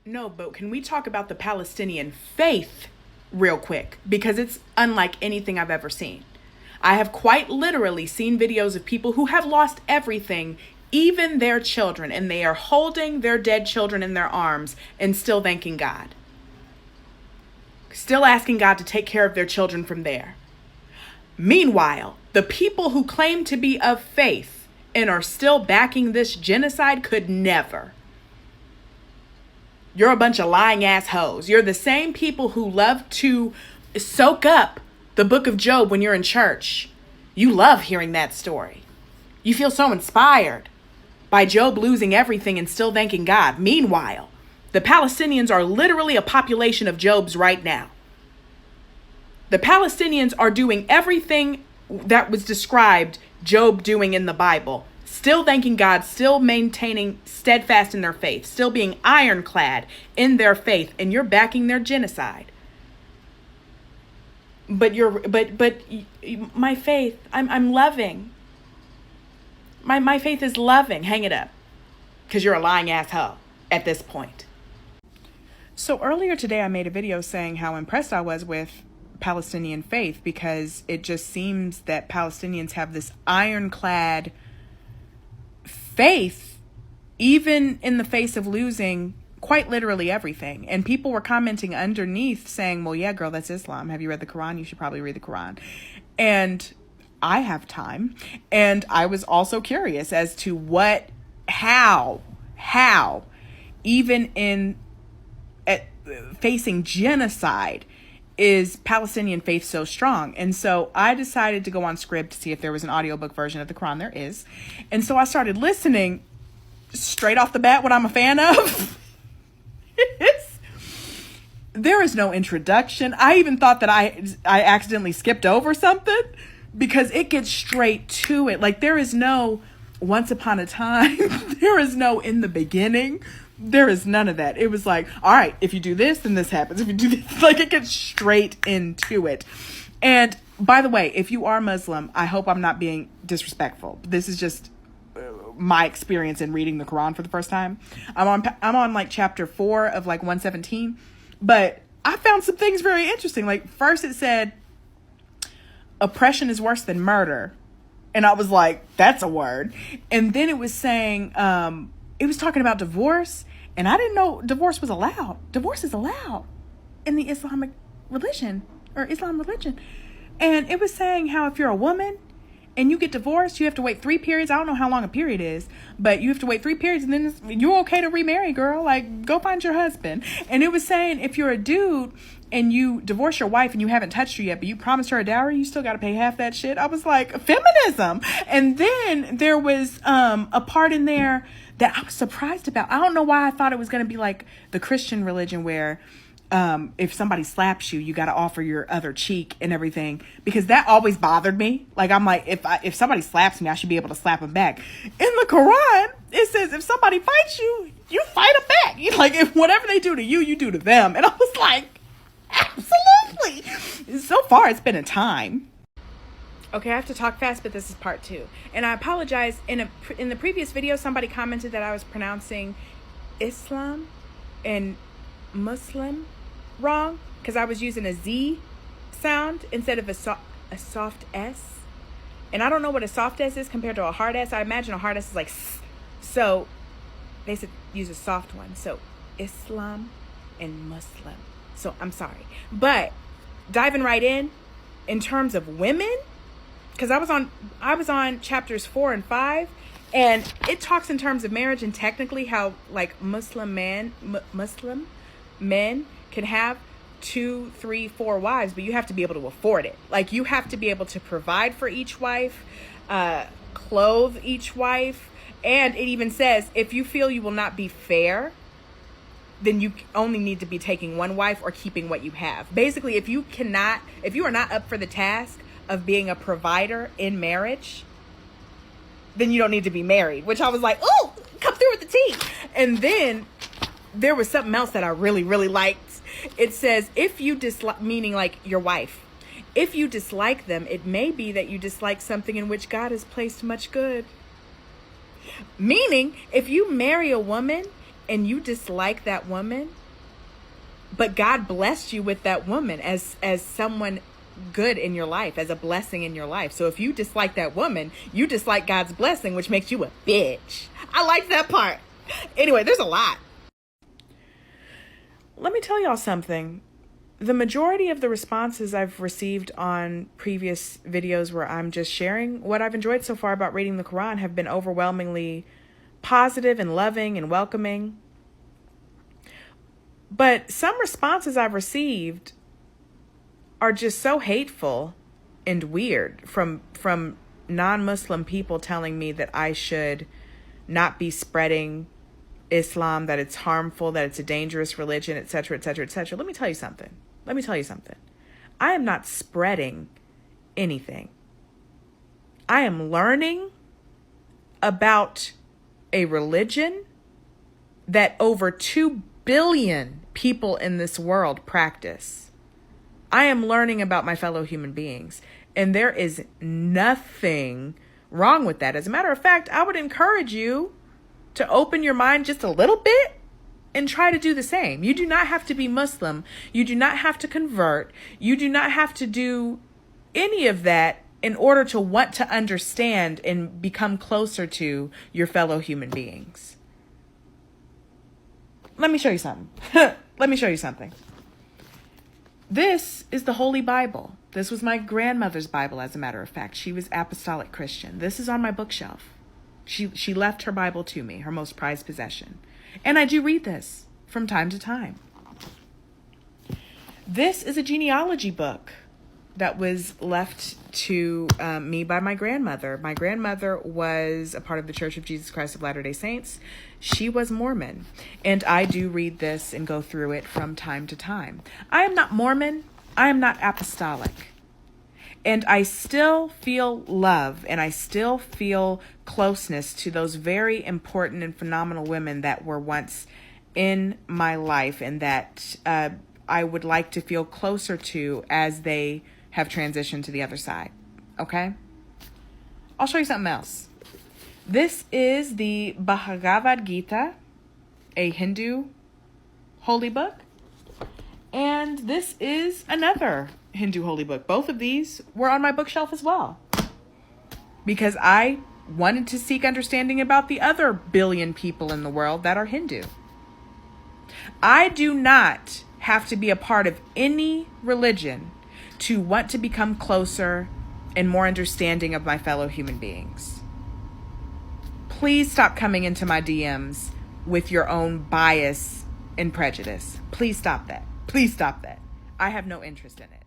No, but can we talk about the Palestinian faith real quick? Because it's unlike anything I've ever seen. I have quite literally seen videos of people who have lost everything, even their children, and they are holding their dead children in their arms and still thanking God. Still asking God to take care of their children from there. Meanwhile, the people who claim to be of faith and are still backing this genocide could never. You're a bunch of lying ass hoes. You're the same people who love to soak up the book of Job when you're in church. You love hearing that story. You feel so inspired by Job losing everything and still thanking God. Meanwhile, the Palestinians are literally a population of Jobs right now. The Palestinians are doing everything that was described Job doing in the Bible. Still thanking God, still maintaining steadfast in their faith, still being ironclad in their faith, and you're backing their genocide. But my faith, I'm loving. My faith is loving. Hang it up. Because you're a lying ass hoe at this point. So earlier today I made a video saying how impressed I was with Palestinian faith, because it just seems that Palestinians have this ironclad faith, even in the face of losing quite literally everything. And people were commenting underneath saying, well, yeah, girl, that's Islam. Have you read the Quran? You should probably read the Quran. And I have time. And I was also curious as to how, even in facing genocide, is Palestinian faith so strong? And so I decided to go on Scribd to see if there was an audiobook version of the Quran. There is. And so I started listening. Straight off the bat, what I'm a fan of there is no introduction. I even thought that I accidentally skipped over something, because it gets straight to it. Like, there is no once upon a time. There is no in the beginning. There is none of that. It was like, all right, if you do this, then this happens. If you do this, like, it gets straight into it. And by the way, if you are Muslim, I hope I'm not being disrespectful. This is just my experience in reading the Quran for the first time. I'm on like chapter 4 of like 117, but I found some things very interesting. Like, first it said, oppression is worse than murder. And I was like, that's a word. And then it was saying, it was talking about divorce. And I didn't know divorce was allowed. Divorce is allowed in the Islamic religion, or Islam religion. And it was saying how if you're a woman and you get divorced, you have to wait 3 periods. I don't know how long a period is, but you have to wait 3 periods, and then you're okay to remarry, girl. Like, go find your husband. And it was saying if you're a dude and you divorce your wife and you haven't touched her yet, but you promised her a dowry, you still got to pay half that shit. I was like, feminism. And then there was a part in there that I was surprised about. I don't know why I thought it was going to be like the Christian religion where if somebody slaps you, you got to offer your other cheek and everything, because that always bothered me. Like, I'm like, if somebody slaps me, I should be able to slap them back. In the Quran, it says if somebody fights you, you fight them back. You, like, if whatever they do to you, you do to them. And I was like, absolutely. So far, it's been a time. Okay, I have to talk fast, but this is part 2. And I apologize. In the previous video, somebody commented that I was pronouncing Islam and Muslim wrong, because I was using a Z sound instead of a soft S. And I don't know what a soft S is compared to a hard S. I imagine a hard S is like S. So they said use a soft one. So Islam and Muslim. So I'm sorry. But diving right in terms of women, because I was on chapters 4 and 5, and it talks in terms of marriage and technically how like Muslim men can have 2, 3, 4 wives, but you have to be able to afford it. Like, you have to be able to provide for each wife, clothe each wife. And it even says, if you feel you will not be fair, then you only need to be taking one wife or keeping what you have. Basically, if you are not up for the task of being a provider in marriage, then you don't need to be married. Which I was like, oh, come through with the tea. And then there was something else that I really, really liked. It says, if you dislike, meaning like your wife, if you dislike them, it may be that you dislike something in which God has placed much good. Meaning, if you marry a woman and you dislike that woman, but God blessed you with that woman as someone good in your life, as a blessing in your life. So if you dislike that woman, you dislike God's blessing, which makes you a bitch. I like that part. Anyway, there's a lot. Let me tell y'all something. The majority of the responses I've received on previous videos where I'm just sharing what I've enjoyed so far about reading the Quran have been overwhelmingly positive and loving and welcoming. But some responses I've received are just so hateful and weird from non-Muslim people telling me that I should not be spreading Islam, that it's harmful, that it's a dangerous religion, etc., etc., etc. Let me tell you something. I am not spreading anything. I am learning about a religion that over 2 billion people in this world practice. I am learning about my fellow human beings, and there is nothing wrong with that. As a matter of fact, I would encourage you to open your mind just a little bit and try to do the same. You do not have to be Muslim. You do not have to convert. You do not have to do any of that in order to want to understand and become closer to your fellow human beings. Let me show you something. This is the Holy Bible. This was my grandmother's Bible, as a matter of fact. She was apostolic Christian. This is on my bookshelf. She left her Bible to me, her most prized possession. And I do read this from time to time. This is a genealogy book that was left to me by my grandmother. My grandmother was a part of the Church of Jesus Christ of Latter-day Saints. She was Mormon. And I do read this and go through it from time to time. I am not Mormon. I am not apostolic. And I still feel love and I still feel closeness to those very important and phenomenal women that were once in my life and that I would like to feel closer to as they have transitioned to the other side. Okay? I'll show you something else. This is the Bhagavad Gita, a Hindu holy book. And this is another Hindu holy book. Both of these were on my bookshelf as well, because I wanted to seek understanding about the other billion people in the world that are Hindu. I do not have to be a part of any religion to want to become closer and more understanding of my fellow human beings. Please stop coming into my DMs with your own bias and prejudice. Please stop that. Please stop that. I have no interest in it.